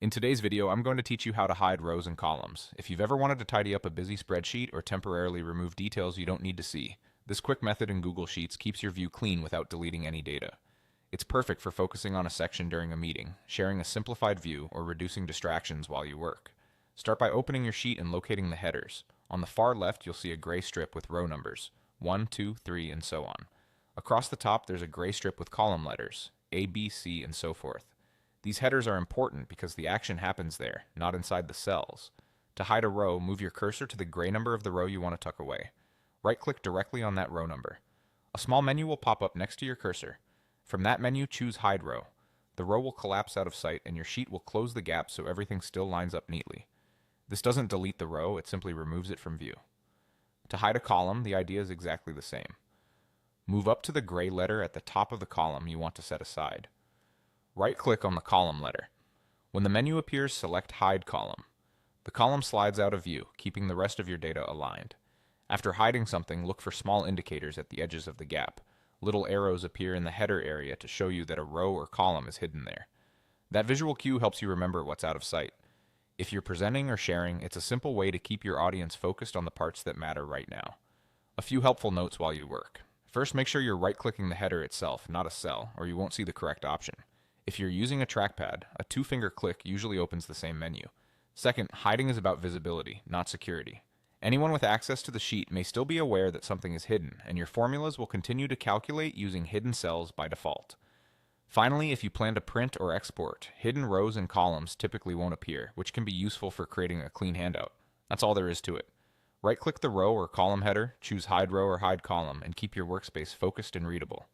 In today's video, I'm going to teach you how to hide rows and columns. If you've ever wanted to tidy up a busy spreadsheet or temporarily remove details you don't need to see, this quick method in Google Sheets keeps your view clean without deleting any data. It's perfect for focusing on a section during a meeting, sharing a simplified view, or reducing distractions while you work. Start by opening your sheet and locating the headers. On the far left, you'll see a gray strip with row numbers, 1, 2, 3, and so on. Across the top, there's a gray strip with column letters, A, B, C, and so forth. These headers are important because the action happens there, not inside the cells. To hide a row, move your cursor to the gray number of the row you want to tuck away. Right-click directly on that row number. A small menu will pop up next to your cursor. From that menu, choose Hide Row. The row will collapse out of sight and your sheet will close the gap so everything still lines up neatly. This doesn't delete the row, it simply removes it from view. To hide a column, the idea is exactly the same. Move up to the gray letter at the top of the column you want to set aside. Right-click on the column letter. When the menu appears, select Hide Column. The column slides out of view, keeping the rest of your data aligned. After hiding something, look for small indicators at the edges of the gap. Little arrows appear in the header area to show you that a row or column is hidden there. That visual cue helps you remember what's out of sight. If you're presenting or sharing, it's a simple way to keep your audience focused on the parts that matter right now. A few helpful notes while you work. First, make sure you're right-clicking the header itself, not a cell, or you won't see the correct option. If you're using a trackpad, a two-finger click usually opens the same menu. Second, hiding is about visibility, not security. Anyone with access to the sheet may still be aware that something is hidden, and your formulas will continue to calculate using hidden cells by default. Finally, if you plan to print or export, hidden rows and columns typically won't appear, which can be useful for creating a clean handout. That's all there is to it. Right-click the row or column header, choose Hide Row or Hide Column, and keep your workspace focused and readable.